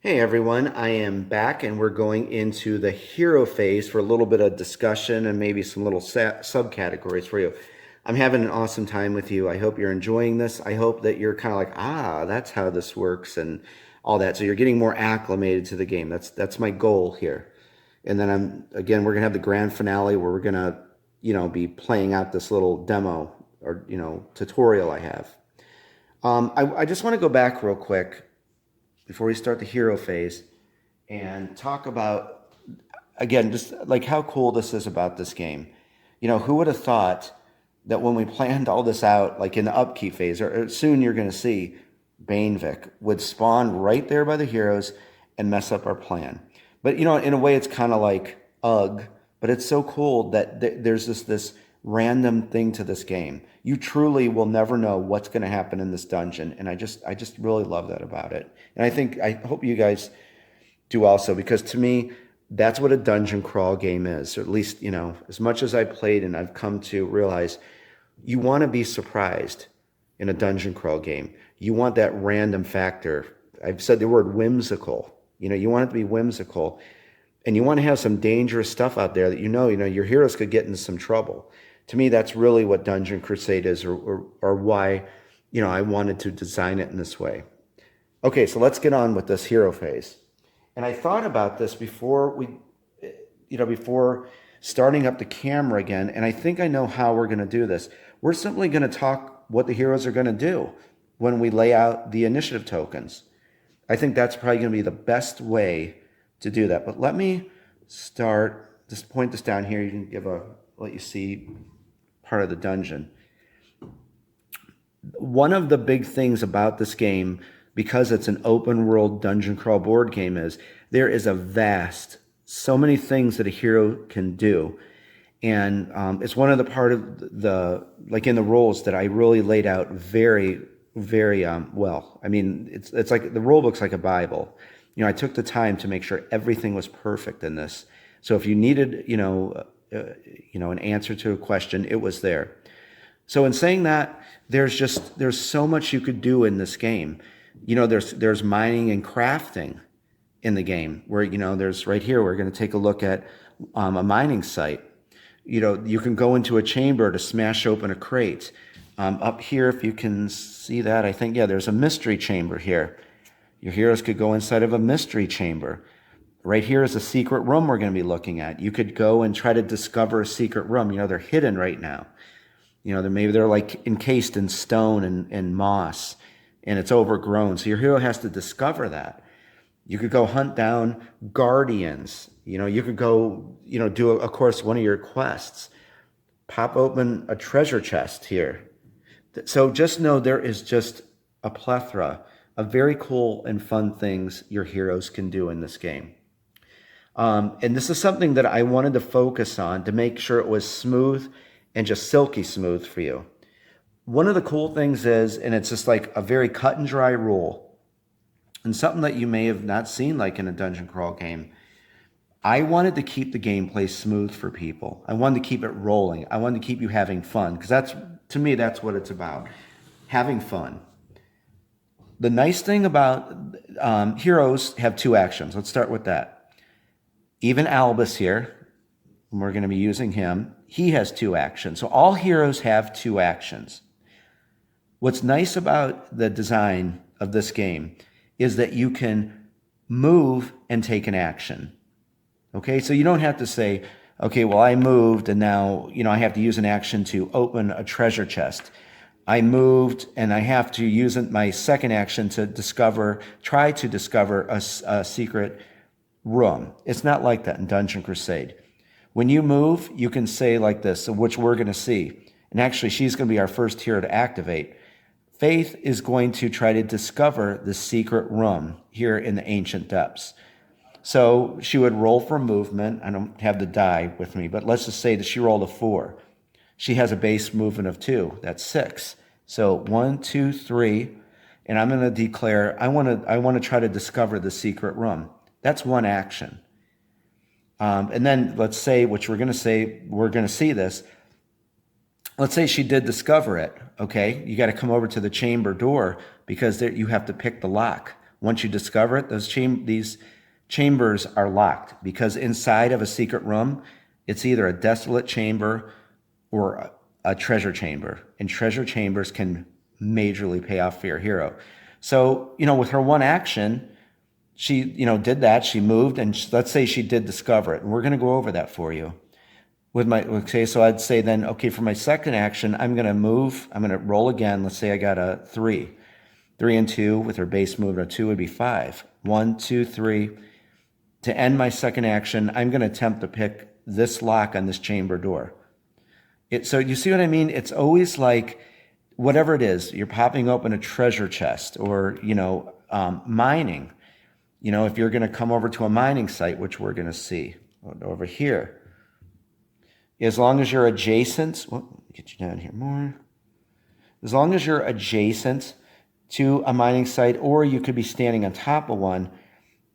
Hey everyone, I am back and we're going into the hero phase for a little bit of discussion and maybe some little subcategories for you. I'm having an awesome time with you. I hope you're enjoying this. I hope that you're kind of like, that's how this works and all that. So you're getting more acclimated to the game. That's my goal here. And then we're gonna have the grand finale where we're gonna, be playing out this little demo or, tutorial I have. I just want to go back real quick before we start the hero phase and talk about, again, just like how cool this is about this game. Who would have thought that when we planned all this out, like in the upkeep phase, or soon you're going to see Banevik would spawn right there by the heroes and mess up our plan. But, in a way, it's kind of like, ugh, but it's so cool that there's this random thing to this game. You truly will never know what's going to happen in this dungeon, and I just really love that about it. And I hope you guys do also, because to me, that's what a dungeon crawl game is. Or at least, as much as I played and I've come to realize, you want to be surprised in a dungeon crawl game. You want that random factor. I've said the word whimsical. You want it to be whimsical, and you want to have some dangerous stuff out there that your heroes could get into some trouble. To me, that's really what Dungeon Crusade is, or why, I wanted to design it in this way. Okay, so let's get on with this hero phase. And I thought about this before starting up the camera again, and I think I know how we're going to do this. We're simply going to talk what the heroes are going to do when we lay out the initiative tokens. I think that's probably going to be the best way to do that. But let me start, just point this down here. You can let you see part of the dungeon. One of the big things about this game, because it's an open world dungeon crawl board game, is there is so many things that a hero can do. And it's one of the part of like in the rules that I really laid out very, very well. I mean, it's like the rule book's like a Bible. I took the time to make sure everything was perfect in this. So if you needed, an answer to a question, it was there. So in saying that, there's so much you could do in this game. There's mining and crafting in the game where, there's right here, we're going to take a look at a mining site. You can go into a chamber to smash open a crate. Up here, if you can see that, I think, there's a mystery chamber here. Your heroes could go inside of a mystery chamber. Right here is a secret room we're going to be looking at. You could go and try to discover a secret room. They're hidden right now. Maybe they're like encased in stone and moss, and it's overgrown. So your hero has to discover that. You could go hunt down guardians. You could go, do, of course, one of your quests. Pop open a treasure chest here. So just know there is just a plethora of very cool and fun things your heroes can do in this game. And this is something that I wanted to focus on to make sure it was smooth and just silky smooth for you. One of the cool things is, and it's just like a very cut and dry rule, and something that you may have not seen like in a dungeon crawl game, I wanted to keep the gameplay smooth for people. I wanted to keep it rolling. I wanted to keep you having fun, because to me, that's what it's about, having fun. The nice thing about heroes have two actions. Let's start with that. Even Albus here, and we're going to be using him, he has two actions. So all heroes have two actions. What's nice about the design of this game is that you can move and take an action. Okay, so you don't have to say, okay, well, I moved and now, I have to use an action to open a treasure chest. I moved and I have to use my second action to try to discover a secret room. It's not like that in Dungeon Crusade. When you move, you can say like this, which we're going to see. And actually, she's going to be our first hero to activate. Faith is going to try to discover the secret room here in the ancient depths. So she would roll for movement. I don't have the die with me, but let's just say that she rolled a 4. She has a base movement of 2. That's 6. So 1, 2, 3, and I'm going to declare I want to try to discover the secret room. That's one action. And then let's say, which we're going to see this. Let's say she did discover it. Okay, you got to come over to the chamber door because you have to pick the lock. Once you discover it, these chambers are locked because inside of a secret room, it's either a desolate chamber or a treasure chamber. And treasure chambers can majorly pay off for your hero. So, with her one action, she, did that. She moved, and let's say she did discover it. And we're going to go over that for you. So I'd say then, okay, for my second action, I'm going to move. I'm going to roll again. Let's say I got a 3. 3 and 2 with her base move. A 2 would be 5. 1, 2, 3. To end my second action, I'm going to attempt to pick this lock on this chamber door. So you see what I mean? It's always like, whatever it is, you're popping open a treasure chest or, mining. If you're going to come over to a mining site, which we're going to see over here, as long as you're adjacent, get you down here more. As long as you're adjacent to a mining site, or you could be standing on top of one,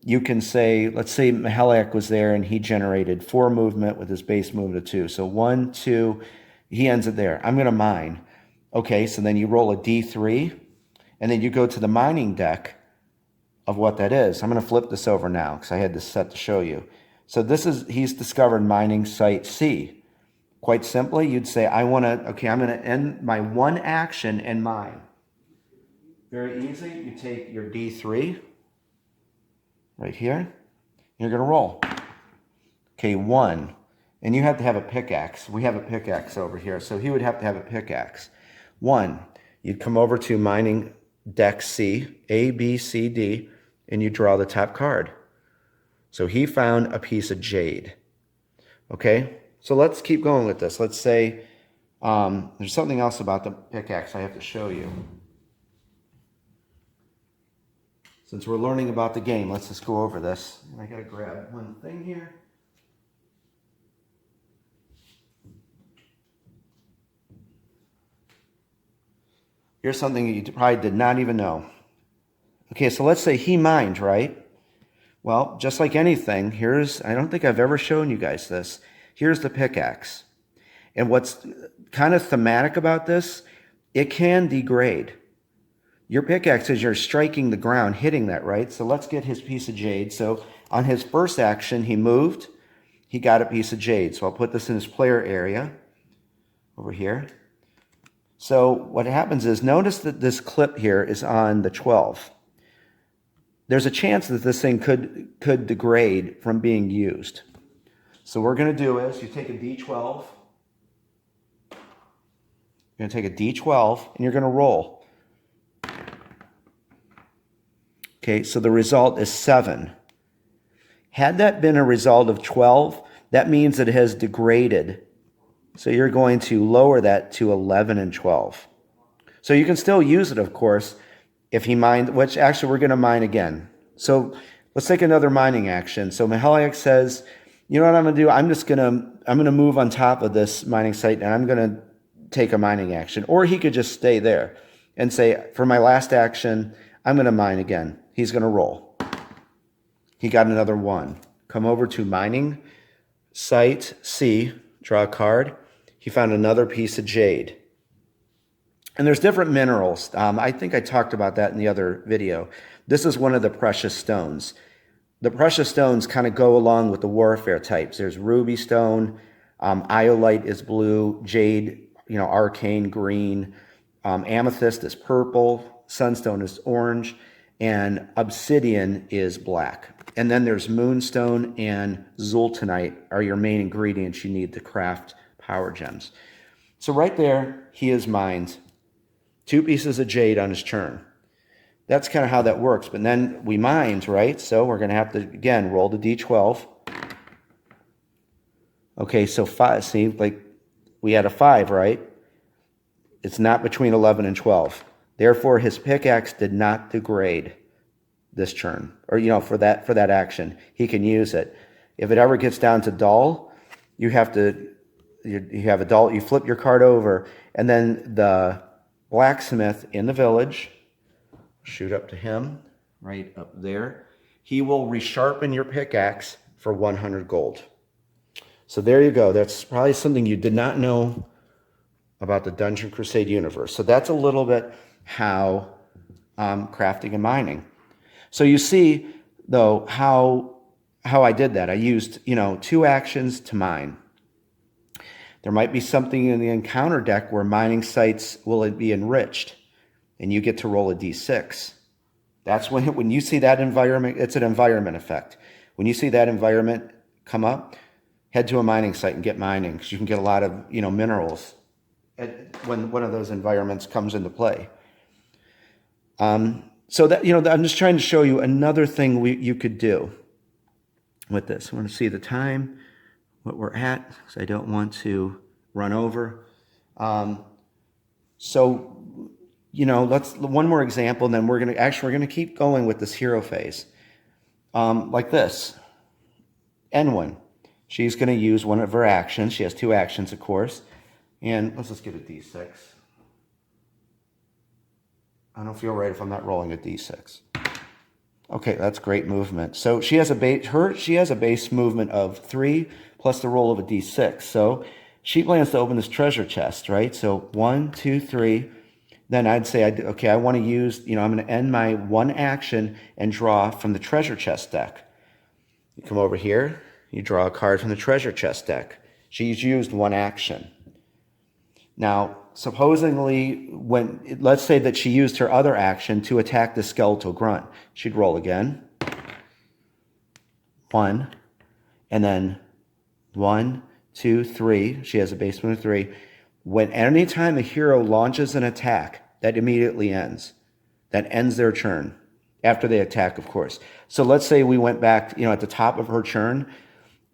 you can say, let's say Maheliak was there and he generated 4 movement with his base move to 2. So 1, 2, he ends it there. I'm going to mine. Okay, so then you roll a D3, and then you go to the mining deck of what that is. I'm going to flip this over now because I had this set to show you. So he's discovered mining site C. Quite simply, you'd say, I'm going to end my one action and mine. Very easy. You take your D3 right here. You're going to roll. Okay, 1. And you have to have a pickaxe. We have a pickaxe over here, so he would have to have a pickaxe. 1. You'd come over to mining deck C, A, B, C, D, and you draw the top card. So he found a piece of jade. Okay? So let's keep going with this. Let's say there's something else about the pickaxe I have to show you. Since we're learning about the game, let's just go over this. I gotta grab one thing here. Here's something you probably did not even know. Okay, so let's say he mined, right? Well, just like anything, I don't think I've ever shown you guys this. Here's the pickaxe. And what's kind of thematic about this, it can degrade. Your pickaxe, as you're striking the ground, hitting that, right? So let's get his piece of jade. So on his first action, he moved. He got a piece of jade. So I'll put this in his player area over here. So what happens is, notice that this clip here is on the 12. There's a chance that this thing could degrade from being used. So what we're going to do is, you take a D12. You're going to take a D12, and you're going to roll. Okay, so the result is 7. Had that been a result of 12, that means it has degraded. So you're going to lower that to 11 and 12. So you can still use it, of course, if he mined, which actually we're going to mine again. So let's take another mining action. So Maheliak says, you know what I'm going to do? I'm going to move on top of this mining site, and I'm going to take a mining action. Or he could just stay there and say, for my last action, I'm going to mine again. He's going to roll. He got another 1. Come over to mining site C, draw a card. He found another piece of jade. And there's different minerals. I think I talked about that in the other video. This is one of the precious stones. The precious stones kind of go along with the warfare types. There's ruby stone, iolite is blue, jade, arcane green, amethyst is purple, sunstone is orange, and obsidian is black. And then there's moonstone and zultanite are your main ingredients you need to craft power gems. So right there, he has mined 2 pieces of jade on his turn. That's kind of how that works. But then we mined, right? So we're going to have to, again, roll the D12. Okay, so 5. See, like we had a 5, right? It's not between 11 and 12. Therefore, his pickaxe did not degrade this turn. Or, for that action. He can use it. If it ever gets down to dull, you have a dull, you flip your card over, and then the blacksmith in the village, shoot up to him, right up there. He will resharpen your pickaxe for 100 gold. So there you go. That's probably something you did not know about the Dungeon Crusade universe. So that's a little bit how crafting and mining. So you see, though, how I did that. I used, 2 actions to mine. There might be something in the encounter deck where mining sites will be enriched, and you get to roll a d6. That's when you see that environment, it's an environment effect. When you see that environment come up, head to a mining site and get mining, because you can get a lot of, minerals when one of those environments comes into play. So that, I'm just trying to show you another thing you could do with this. I want to see the time, what we're at, because I don't want to run over. Let's one more example, and then we're gonna keep going with this hero phase. Like this. N1. She's gonna use one of her actions. She has 2 actions, of course. And let's just get a d6. I don't feel right if I'm not rolling a d6. Okay, that's great movement. So she has a base movement of 3 plus the roll of a d6. So she plans to open this treasure chest, right? So 1, 2, 3. Then I'd say, I want to use, I'm going to end my 1 action and draw from the treasure chest deck. You come over here, you draw a card from the treasure chest deck. She's used 1 action. Now, supposedly, let's say that she used her other action to attack the skeletal grunt. She'd roll again. 1, and then 1, 2, 3. She has a base movement of 3. Anytime a hero launches an attack, that immediately ends. That ends their turn. After they attack, of course. So let's say we went back, at the top of her turn,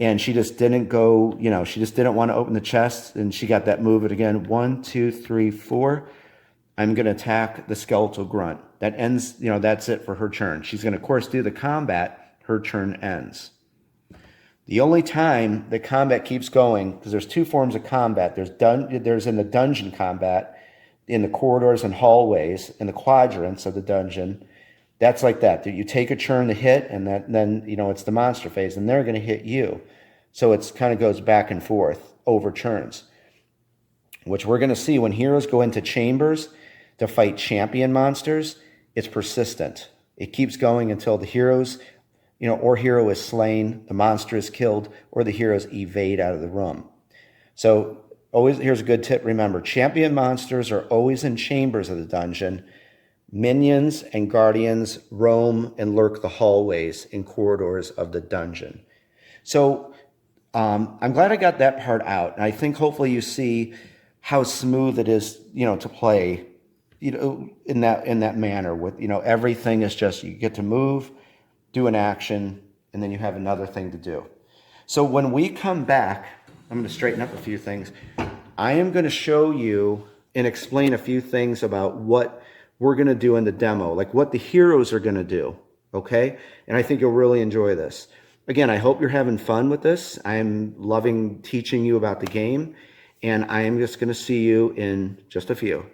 and she just didn't go, she just didn't want to open the chest, and she got that move it again. 1, 2, 3, 4. I'm going to attack the skeletal grunt. That ends, that's it for her turn. She's going to, of course, do the combat. Her turn ends. The only time the combat keeps going, because there's 2 forms of combat. There's in the dungeon combat, in the corridors and hallways, in the quadrants of the dungeon. That's like that. You take a turn to hit, and then it's the monster phase, and they're going to hit you. So it kind of goes back and forth over turns, which we're going to see when heroes go into chambers to fight champion monsters. It's persistent. It keeps going until the heroes, or hero is slain, the monster is killed, or the heroes evade out of the room. So here's a good tip. Remember, champion monsters are always in chambers of the dungeon. Minions and guardians roam and lurk the hallways and corridors of the dungeon. So I'm glad I got that part out. And I think hopefully you see how smooth it is, to play, in that manner with, everything is just, you get to move, do an action, and then you have another thing to do. So when we come back, I'm going to straighten up a few things. I am going to show you and explain a few things about what we're going to do in the demo, like what the heroes are going to do, okay? And I think you'll really enjoy this. Again, I hope you're having fun with this. I am loving teaching you about the game, and I am just going to see you in just a few.